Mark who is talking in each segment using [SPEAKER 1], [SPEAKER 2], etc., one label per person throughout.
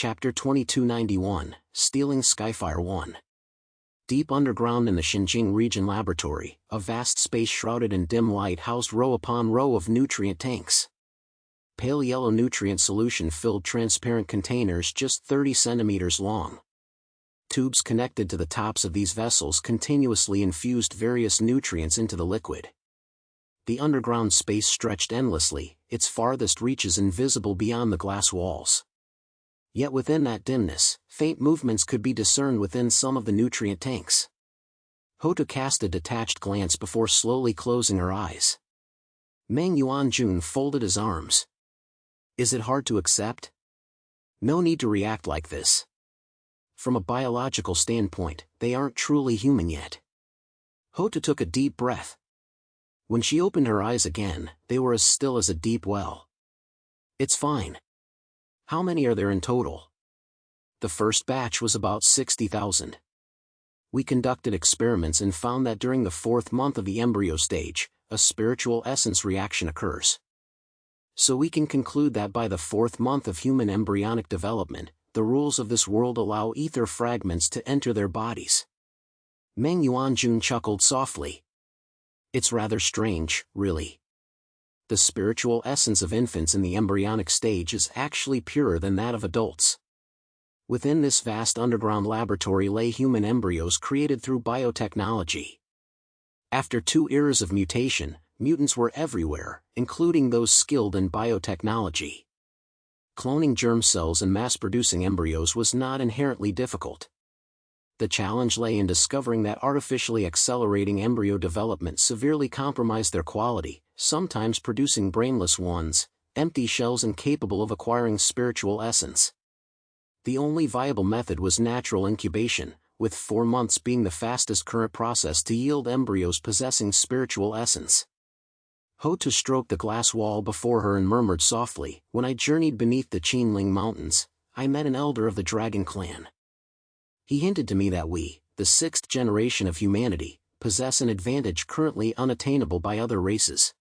[SPEAKER 1] Chapter 2291, Stealing Skyfire 1. Deep underground in the Xinjiang region laboratory, a vast space shrouded in dim light housed row upon row of nutrient tanks. Pale yellow nutrient solution-filled transparent containers just 30 centimeters long. Tubes connected to the tops of these vessels continuously infused various nutrients into the liquid. The underground space stretched endlessly, its farthest reaches invisible beyond the glass walls. Yet within that dimness, faint movements could be discerned within some of the nutrient tanks. Hotu cast a detached glance before slowly closing her eyes. Meng Yuanjun folded his arms. Is it hard to accept? No need to react like this. From a biological standpoint, they aren't truly human yet. Hotu took a deep breath. When she opened her eyes again, they were as still as a deep well. It's fine. How many are there in total? The first batch was about 60,000. We conducted experiments and found that during the 4th month of the embryo stage, a spiritual essence reaction occurs. So we can conclude that by the 4th month of human embryonic development, the rules of this world allow ether fragments to enter their bodies. Meng Yuanjun chuckled softly. It's rather strange, really. The spiritual essence of infants in the embryonic stage is actually purer than that of adults. Within this vast underground laboratory lay human embryos created through biotechnology. After 2 eras of mutation, mutants were everywhere, including those skilled in biotechnology. Cloning germ cells and mass-producing embryos was not inherently difficult. The challenge lay in discovering that artificially accelerating embryo development severely compromised their quality, sometimes producing brainless ones, empty shells incapable of acquiring spiritual essence. The only viable method was natural incubation, with 4 months being the fastest current process to yield embryos possessing spiritual essence. Hotu stroked the glass wall before her and murmured softly, "When I journeyed beneath the Qinling Mountains, I met an elder of the Dragon Clan. He hinted to me that we, the 6th generation of humanity, possess an advantage currently unattainable by other races.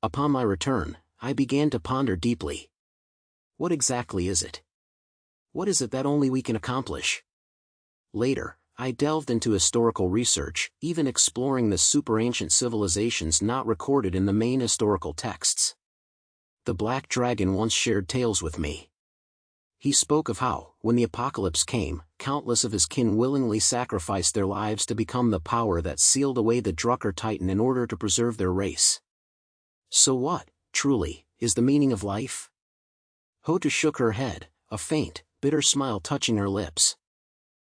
[SPEAKER 1] Upon my return, I began to ponder deeply. What exactly is it? What is it that only we can accomplish?" Later, I delved into historical research, even exploring the super-ancient civilizations not recorded in the main historical texts. The Black Dragon once shared tales with me. He spoke of how, when the apocalypse came, countless of his kin willingly sacrificed their lives to become the power that sealed away the Drucker Titan in order to preserve their race. So what, truly, is the meaning of life? Hotu shook her head, a faint, bitter smile touching her lips.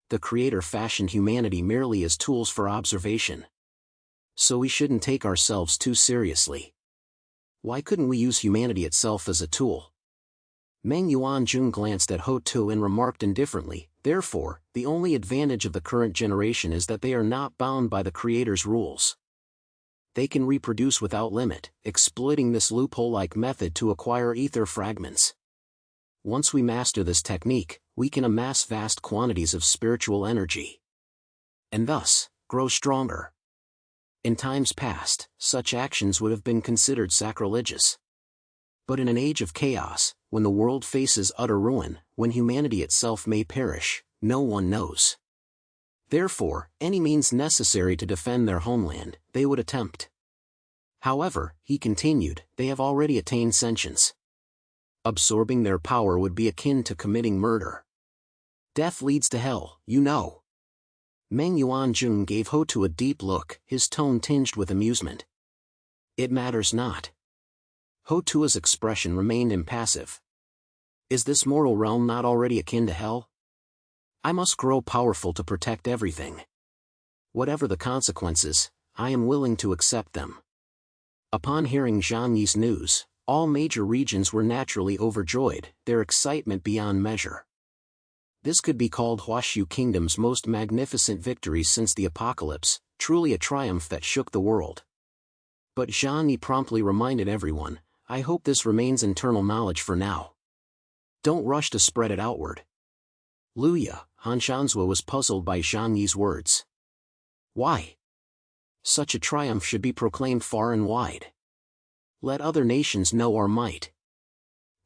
[SPEAKER 1] The Creator fashioned humanity merely as tools for observation. So we shouldn't take ourselves too seriously. Why couldn't we use humanity itself as a tool? Meng Yuanjun glanced at Hotu and remarked indifferently, "Therefore, the only advantage of the current generation is that they are not bound by the Creator's rules. They can reproduce without limit, exploiting this loophole-like method to acquire ether fragments. Once we master this technique, we can amass vast quantities of spiritual energy. And thus, grow stronger. In times past, such actions would have been considered sacrilegious. But in an age of chaos, when the world faces utter ruin, when humanity itself may perish, no one knows. Therefore, any means necessary to defend their homeland, they would attempt. However," he continued, "they have already attained sentience. Absorbing their power would be akin to committing murder. Death leads to hell, you know." Meng Yuanjun gave Hotu a deep look, his tone tinged with amusement. "It matters not." Hotu's expression remained impassive. "Is this mortal realm not already akin to hell? I must grow powerful to protect everything. Whatever the consequences, I am willing to accept them." Upon hearing Zhang Yi's news, all major regions were naturally overjoyed, their excitement beyond measure. This could be called Huashu Kingdom's most magnificent victory since the apocalypse, truly a triumph that shook the world. But Zhang Yi promptly reminded everyone, "I hope this remains internal knowledge for now. Don't rush to spread it outward." Luya, Hanshanzhua was puzzled by Zhang Yi's words. Why? Such a triumph should be proclaimed far and wide. Let other nations know our might.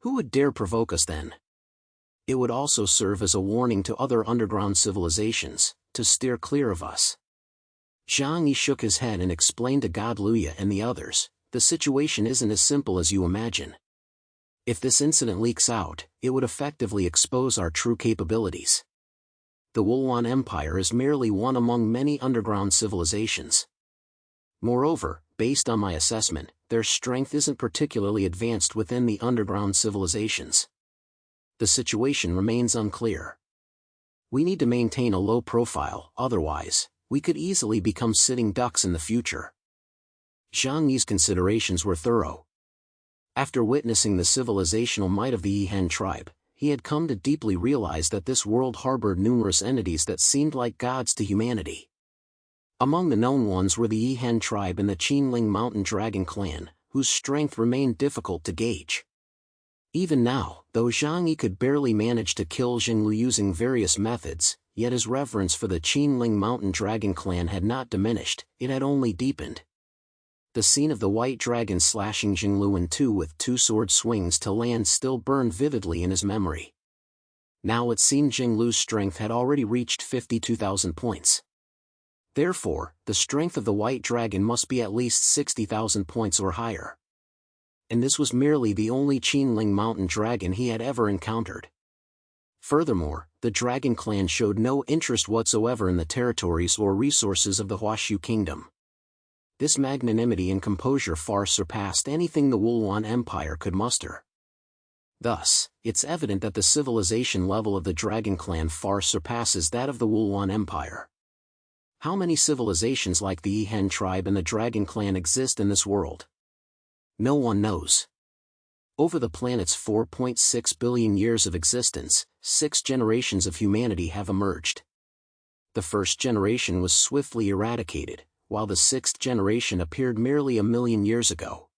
[SPEAKER 1] Who would dare provoke us then? It would also serve as a warning to other underground civilizations, to steer clear of us. Zhang Yi shook his head and explained to God Luya and the others, the situation isn't as simple as you imagine. If this incident leaks out, it would effectively expose our true capabilities. The Wulwan Empire is merely one among many underground civilizations. Moreover, based on my assessment, their strength isn't particularly advanced within the underground civilizations. The situation remains unclear. We need to maintain a low profile, otherwise, we could easily become sitting ducks in the future. Zhang Yi's considerations were thorough. After witnessing the civilizational might of the Yihan tribe, he had come to deeply realize that this world harbored numerous entities that seemed like gods to humanity. Among the known ones were the Yihan tribe and the Qinling Mountain Dragon clan, whose strength remained difficult to gauge. Even now, though Zhang Yi could barely manage to kill Jinglu using various methods, yet his reverence for the Qinling Mountain Dragon clan had not diminished, it had only deepened. The scene of the white dragon slashing Jinglu in two with two sword swings to land still burned vividly in his memory. Now it seemed Jinglu's strength had already reached 52,000 points. Therefore, the strength of the white dragon must be at least 60,000 points or higher. And this was merely the only Qinling mountain dragon he had ever encountered. Furthermore, the dragon clan showed no interest whatsoever in the territories or resources of the Huashu kingdom. This magnanimity and composure far surpassed anything the Wulwan Empire could muster. Thus, it's evident that the civilization level of the Dragon Clan far surpasses that of the Wulwan Empire. How many civilizations like the Yihan tribe and the Dragon Clan exist in this world? No one knows. Over the planet's 4.6 billion years of existence, 6 generations of humanity have emerged. The first generation was swiftly eradicated, while the 6th generation appeared merely a million years ago.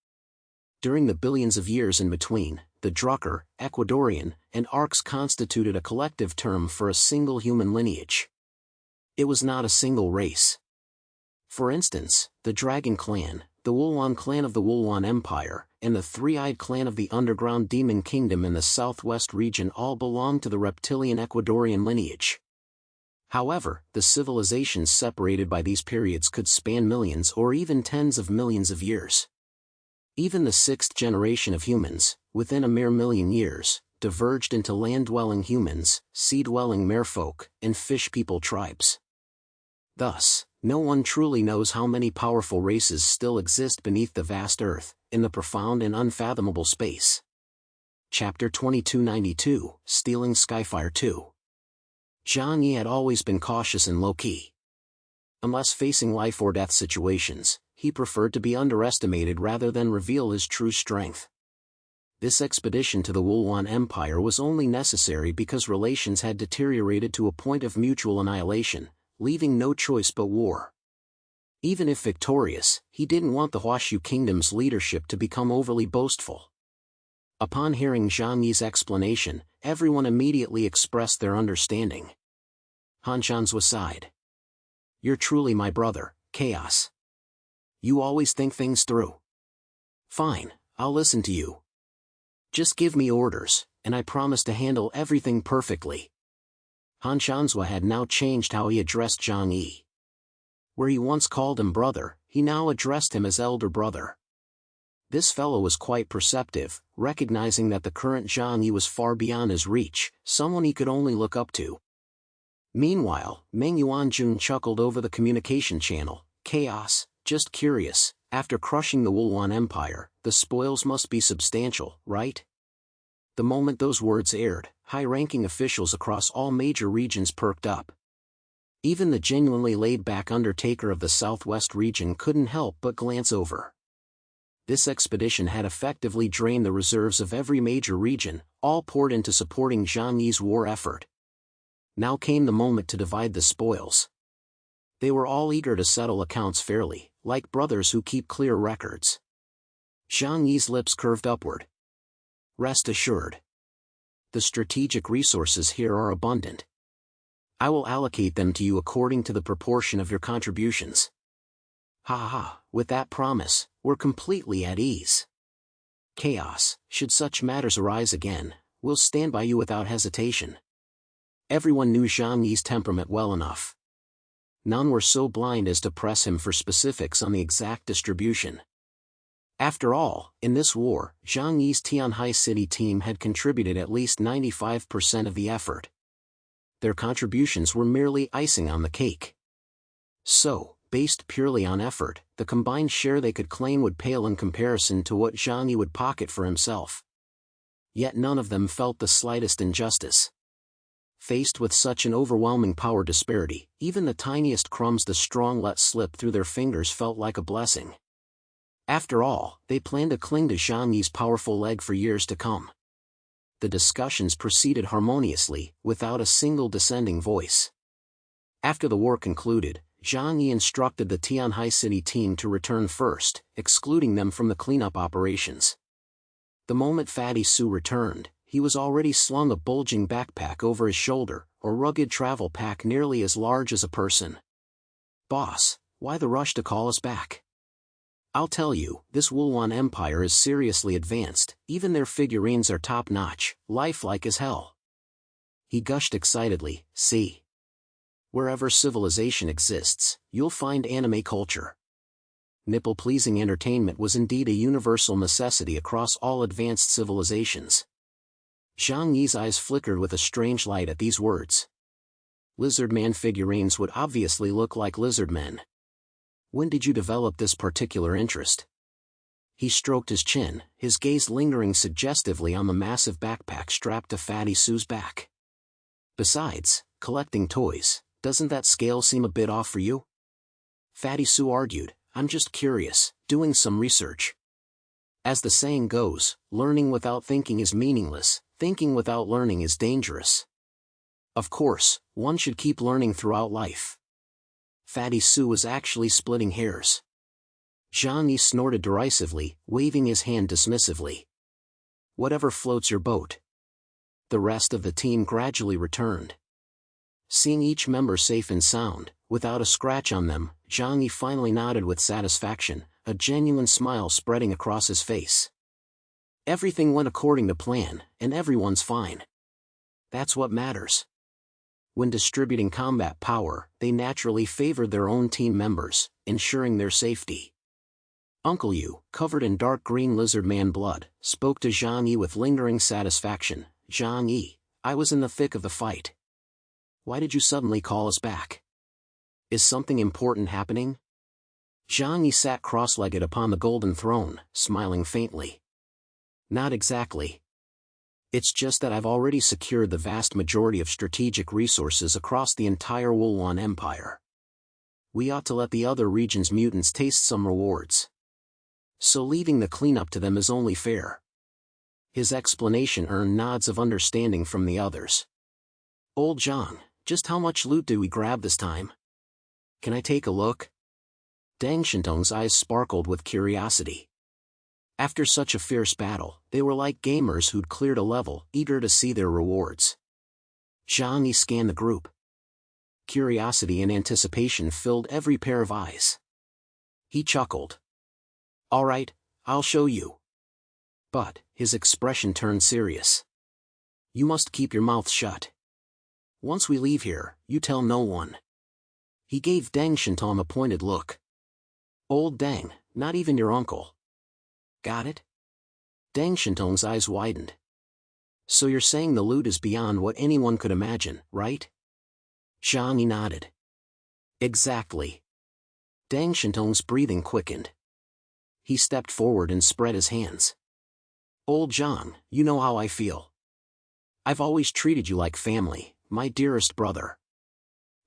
[SPEAKER 1] During the billions of years in between, the Drucker, Ecuadorian, and Arcs constituted a collective term for a single human lineage. It was not a single race. For instance, the Dragon Clan, the Wulwan clan of the Wulwan Empire, and the Three-Eyed clan of the Underground Demon Kingdom in the southwest region all belonged to the reptilian Ecuadorian lineage. However, the civilizations separated by these periods could span millions or even tens of millions of years. Even the 6th generation of humans, within a mere million years, diverged into land-dwelling humans, sea-dwelling merfolk, and fish-people tribes. Thus, no one truly knows how many powerful races still exist beneath the vast earth, in the profound and unfathomable space. Chapter 2292, Stealing Skyfire 2. Zhang Yi had always been cautious and low-key. Unless facing life-or-death situations, he preferred to be underestimated rather than reveal his true strength. This expedition to the Wulwan Empire was only necessary because relations had deteriorated to a point of mutual annihilation, leaving no choice but war. Even if victorious, he didn't want the Huashu kingdom's leadership to become overly boastful. Upon hearing Zhang Yi's explanation, everyone immediately expressed their understanding. Han Shanzhua sighed. "You're truly my brother, Chaos. You always think things through. Fine, I'll listen to you. Just give me orders, and I promise to handle everything perfectly." Han Shanzhua had now changed how he addressed Zhang Yi. Where he once called him brother, he now addressed him as elder brother. This fellow was quite perceptive, recognizing that the current Zhang Yi was far beyond his reach, someone he could only look up to. Meanwhile, Meng Yuanjun chuckled over the communication channel. "Chaos, just curious, after crushing the Wulwan Empire, the spoils must be substantial, right?" The moment those words aired, high-ranking officials across all major regions perked up. Even the genuinely laid-back Undertaker of the Southwest region couldn't help but glance over. This expedition had effectively drained the reserves of every major region, all poured into supporting Zhang Yi's war effort. Now came the moment to divide the spoils. They were all eager to settle accounts fairly, like brothers who keep clear records. Zhang Yi's lips curved upward. "Rest assured. The strategic resources here are abundant. I will allocate them to you according to the proportion of your contributions." Ha ha, with that promise, we're completely at ease. Chaos, should such matters arise again, we'll stand by you without hesitation. Everyone knew Zhang Yi's temperament well enough. None were so blind as to press him for specifics on the exact distribution. After all, in this war, Zhang Yi's Tianhai City team had contributed at least 95% of the effort. Their contributions were merely icing on the cake. So, based purely on effort, the combined share they could claim would pale in comparison to what Zhang Yi would pocket for himself. Yet none of them felt the slightest injustice. Faced with such an overwhelming power disparity, even the tiniest crumbs the strong let slip through their fingers felt like a blessing. After all, they planned to cling to Zhang Yi's powerful leg for years to come. The discussions proceeded harmoniously, without a single dissenting voice. After the war concluded, Zhang Yi instructed the Tianhai City team to return first, excluding them from the cleanup operations. The moment Fatty Su returned, he was already slung a bulging backpack over his shoulder, a rugged travel pack nearly as large as a person. "Boss, why the rush to call us back? I'll tell you, this Wulwan Empire is seriously advanced, even their figurines are top-notch, lifelike as hell." He gushed excitedly. "See. Wherever civilization exists, you'll find anime culture." Nipple-pleasing entertainment was indeed a universal necessity across all advanced civilizations. Zhang Yi's eyes flickered with a strange light at these words. Lizardman figurines would obviously look like lizardmen. When did you develop this particular interest? He stroked his chin, his gaze lingering suggestively on the massive backpack strapped to Fatty Su's back. "Besides, collecting toys, doesn't that scale seem a bit off for you?" Fatty Su argued, "I'm just curious, doing some research. As the saying goes, learning without thinking is meaningless, thinking without learning is dangerous. Of course, one should keep learning throughout life." Fatty Su was actually splitting hairs. Zhang Yi snorted derisively, waving his hand dismissively. "Whatever floats your boat." The rest of the team gradually returned. Seeing each member safe and sound, without a scratch on them, Zhang Yi finally nodded with satisfaction, a genuine smile spreading across his face. Everything went according to plan, and everyone's fine. That's what matters. When distributing combat power, they naturally favored their own team members, ensuring their safety. Uncle Yu, covered in dark green lizardman blood, spoke to Zhang Yi with lingering satisfaction. "Zhang Yi, I was in the thick of the fight. Why did you suddenly call us back? Is something important happening?" Zhang Yi sat cross-legged upon the golden throne, smiling faintly. "Not exactly. It's just that I've already secured the vast majority of strategic resources across the entire Wulwan Empire. We ought to let the other region's mutants taste some rewards. So leaving the cleanup to them is only fair." His explanation earned nods of understanding from the others. "Old Zhang, just how much loot did we grab this time? Can I take a look?" Deng Shintong's eyes sparkled with curiosity. After such a fierce battle, they were like gamers who'd cleared a level, eager to see their rewards. Zhang Yi scanned the group. Curiosity and anticipation filled every pair of eyes. He chuckled. "All right, I'll show you." But, his expression turned serious. "You must keep your mouth shut. Once we leave here, you tell no one." He gave Deng Shintong a pointed look. "Old Deng, not even your uncle. Got it?" Deng Shintong's eyes widened. "So you're saying the loot is beyond what anyone could imagine, right?" Zhang Yi nodded. "Exactly." Deng Shintong's breathing quickened. He stepped forward and spread his hands. "Old Zhang, you know how I feel. I've always treated you like family, my dearest brother."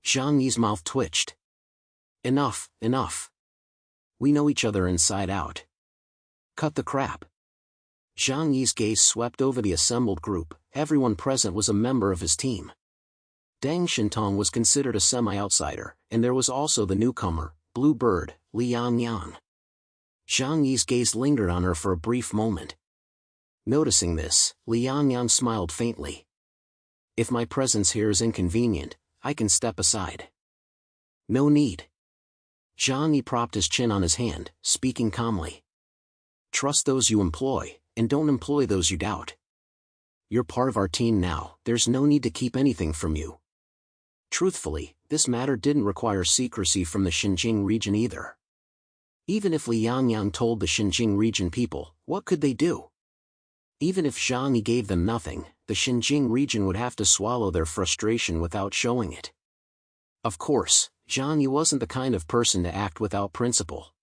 [SPEAKER 1] Zhang Yi's mouth twitched. "Enough, enough. We know each other inside out. Cut the crap." Zhang Yi's gaze swept over the assembled group. Everyone present was a member of his team. Deng Shintong was considered a semi-outsider, and there was also the newcomer, Blue Bird, Li Yanyan. Zhang Yi's gaze lingered on her for a brief moment. Noticing this, Li Yanyan smiled faintly. "If my presence here is inconvenient, I can step aside." "No need." Zhang Yi propped his chin on his hand, speaking calmly. "Trust those you employ, and don't employ those you doubt." You're part of our team now, there's no need to keep anything from you. Truthfully, this matter didn't require secrecy from the Xinjiang region either. Even if Li Yangyang told the Xinjiang region people, what could they do? Even if Zhang Yi gave them nothing, the Xinjiang region would have to swallow their frustration without showing it. Of course, Zhang Yi wasn't the kind of person to act without principle.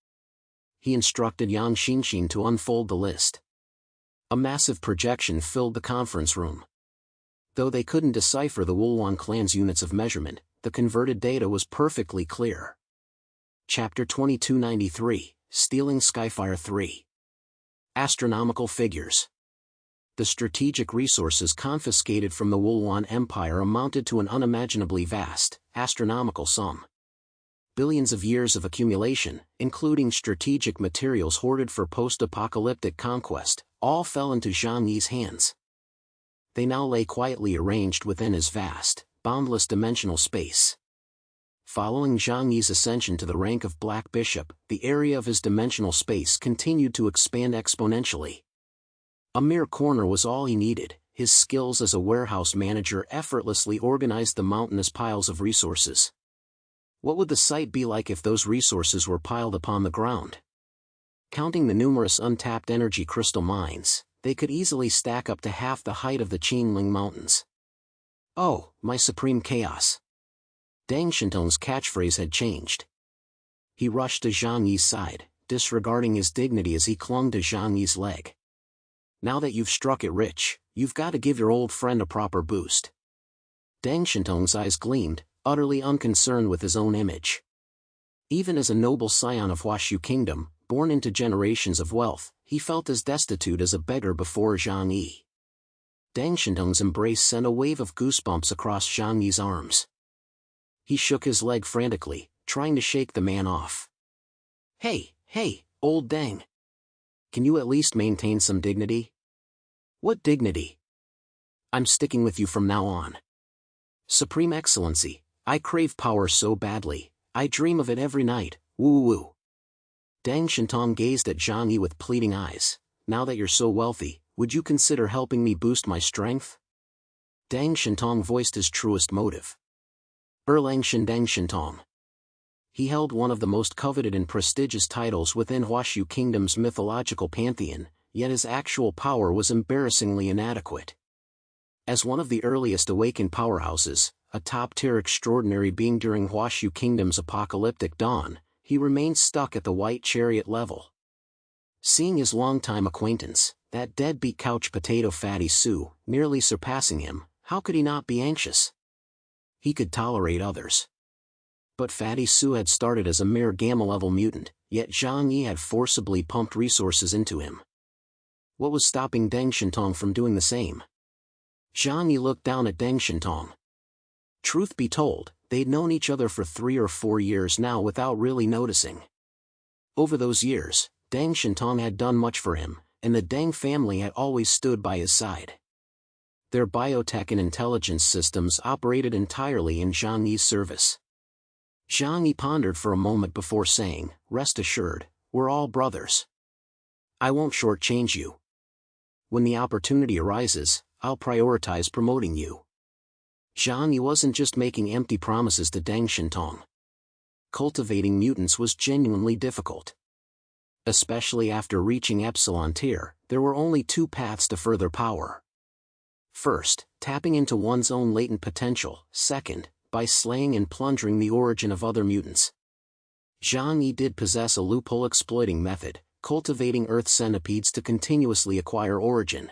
[SPEAKER 1] He instructed Yang Xinxin to unfold the list. A massive projection filled the conference room. Though they couldn't decipher the Wulwan clan's units of measurement, the converted data was perfectly clear. Chapter 2293, Stealing Skyfire 3. Astronomical figures. The strategic resources confiscated from the Wulwan Empire amounted to an unimaginably vast, astronomical sum. Billions of years of accumulation, including strategic materials hoarded for post-apocalyptic conquest, all fell into Zhang Yi's hands. They now lay quietly arranged within his vast, boundless dimensional space. Following Zhang Yi's ascension to the rank of Black Bishop, the area of his dimensional space continued to expand exponentially. A mere corner was all he needed. His skills as a warehouse manager effortlessly organized the mountainous piles of resources. What would the sight be like if those resources were piled upon the ground? Counting the numerous untapped energy crystal mines, they could easily stack up to half the height of the Qinling Mountains. Oh, my supreme chaos! Deng Shintong's catchphrase had changed. He rushed to Zhang Yi's side, disregarding his dignity as he clung to Zhang Yi's leg. Now that you've struck it rich, you've got to give your old friend a proper boost. Deng Shintong's eyes gleamed, utterly unconcerned with his own image. Even as a noble scion of Huashu Kingdom, born into generations of wealth, he felt as destitute as a beggar before Zhang Yi. Deng Shintong's embrace sent a wave of goosebumps across Zhang Yi's arms. He shook his leg frantically, trying to shake the man off. Hey, old Deng! Can you at least maintain some dignity? What dignity? I'm sticking with you from now on. Supreme Excellency, I crave power so badly, I dream of it every night, woo-woo. Deng Shintong gazed at Zhang Yi with pleading eyes. Now that you're so wealthy, would you consider helping me boost my strength? Deng Shintong voiced his truest motive. Erlang Deng Shintong. He held one of the most coveted and prestigious titles within Huashu Kingdom's mythological pantheon, yet his actual power was embarrassingly inadequate. As one of the earliest awakened powerhouses, a top-tier extraordinary being during Huashu Kingdom's apocalyptic dawn, he remained stuck at the white chariot level. Seeing his longtime acquaintance, that deadbeat couch potato Fatty Su, nearly surpassing him, how could he not be anxious? He could tolerate others. But Fatty Su had started as a mere gamma-level mutant, yet Zhang Yi had forcibly pumped resources into him. What was stopping Deng Shintong from doing the same? Zhang Yi looked down at Deng Shintong. Truth be told, they'd known each other for 3 or 4 years now without really noticing. Over those years, Deng Shintong had done much for him, and the Deng family had always stood by his side. Their biotech and intelligence systems operated entirely in Zhang Yi's service. Zhang Yi pondered for a moment before saying, "Rest assured, we're all brothers. I won't shortchange you. When the opportunity arises, I'll prioritize promoting you." Zhang Yi wasn't just making empty promises to Deng Shintong. Cultivating mutants was genuinely difficult. Especially after reaching Epsilon tier, there were only 2 paths to further power. First, tapping into one's own latent potential. Second, by slaying and plundering the origin of other mutants. Zhang Yi did possess a loophole-exploiting method, cultivating Earth centipedes to continuously acquire origin.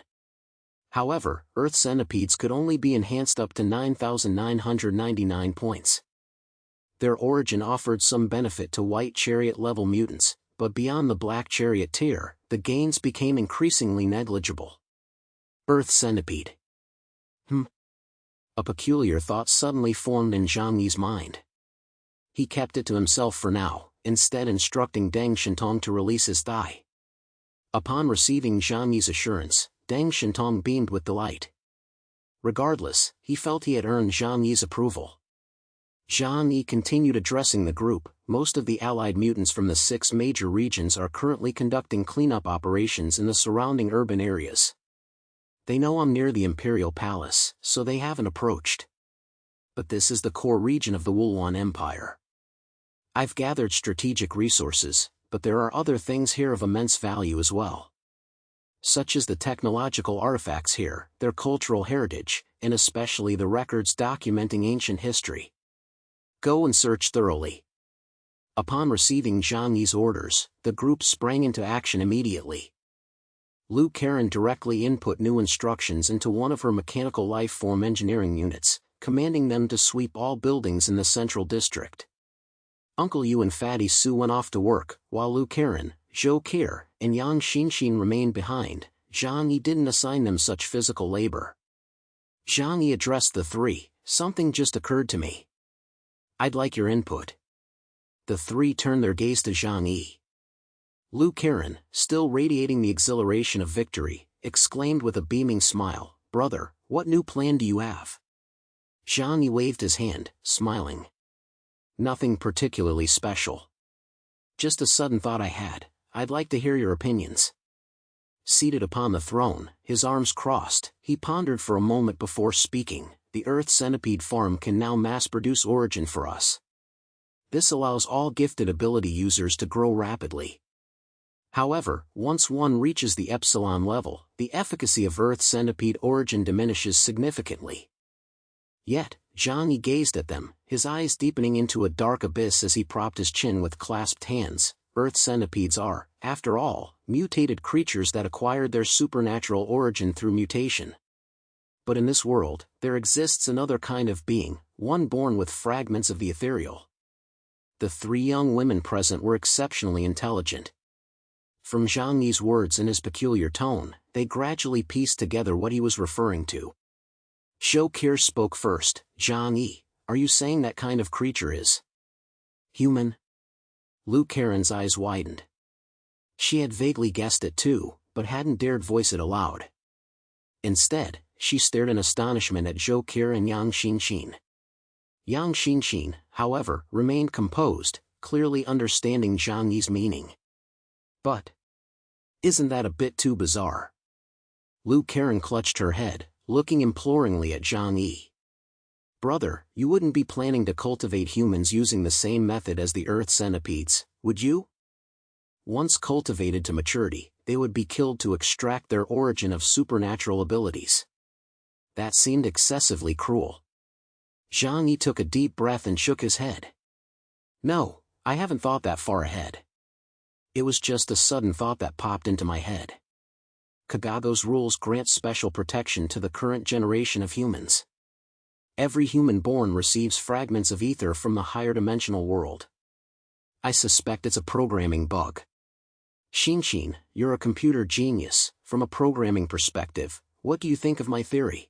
[SPEAKER 1] However, Earth centipedes could only be enhanced up to 9,999 points. Their origin offered some benefit to White Chariot-level mutants, but beyond the Black Chariot tier, the gains became increasingly negligible. Earth centipede. A peculiar thought suddenly formed in Zhang Yi's mind. He kept it to himself for now, instead instructing Deng Shintong to release his thigh. Upon receiving Zhang Yi's assurance, Deng Shintong beamed with delight. Regardless, he felt he had earned Zhang Yi's approval. Zhang Yi continued addressing the group. Most of the allied mutants from the 6 major regions are currently conducting cleanup operations in the surrounding urban areas. They know I'm near the Imperial Palace, so they haven't approached. But this is the core region of the Wulwan Empire. I've gathered strategic resources, but there are other things here of immense value as well. Such as the technological artifacts here, their cultural heritage, and especially the records documenting ancient history. Go and search thoroughly. Upon receiving Zhang Yi's orders, the group sprang into action immediately. Lu Karen directly input new instructions into one of her mechanical life form engineering units, commanding them to sweep all buildings in the central district. Uncle Yu and Fatty Su went off to work, while Lu Karen, Zhou Kir, and Yang Xinxin remained behind. Zhang Yi didn't assign them such physical labor. Zhang Yi addressed the three. Something just occurred to me. I'd like your input. The three turned their gaze to Zhang Yi. Lu Karen, still radiating the exhilaration of victory, exclaimed with a beaming smile, "Brother, what new plan do you have?" Zhang Yi waved his hand, smiling. "Nothing particularly special. Just a sudden thought I had. I'd like to hear your opinions." Seated upon the throne, his arms crossed, he pondered for a moment before speaking. The Earth Centipede Farm can now mass-produce origin for us. This allows all gifted ability users to grow rapidly. However, once one reaches the Epsilon level, the efficacy of Earth Centipede origin diminishes significantly. Yet, Zhang Yi gazed at them, his eyes deepening into a dark abyss as he propped his chin with clasped hands. Earth centipedes are, after all, mutated creatures that acquired their supernatural origin through mutation. But in this world, there exists another kind of being, one born with fragments of the ethereal. The three young women present were exceptionally intelligent. From Zhang Yi's words and his peculiar tone, they gradually pieced together what he was referring to. Zhou Kir spoke first. "Zhang Yi, are you saying that kind of creature is human?" Lu Karen's eyes widened. She had vaguely guessed it too, but hadn't dared voice it aloud. Instead, she stared in astonishment at Zhou Kir and Yang Xinxin. Yang Xinxin, however, remained composed, clearly understanding Zhang Yi's meaning. "But isn't that a bit too bizarre?" Lu Karen clutched her head, looking imploringly at Zhang Yi. "Brother, you wouldn't be planning to cultivate humans using the same method as the Earth centipedes, would you? Once cultivated to maturity, they would be killed to extract their origin of supernatural abilities. That seemed excessively cruel." Zhang Yi took a deep breath and shook his head. "No, I haven't thought that far ahead. It was just a sudden thought that popped into my head. Kagago's rules grant special protection to the current generation of humans. Every human born receives fragments of ether from the higher dimensional world. I suspect it's a programming bug. Xinxin, you're a computer genius. From a programming perspective, what do you think of my theory?"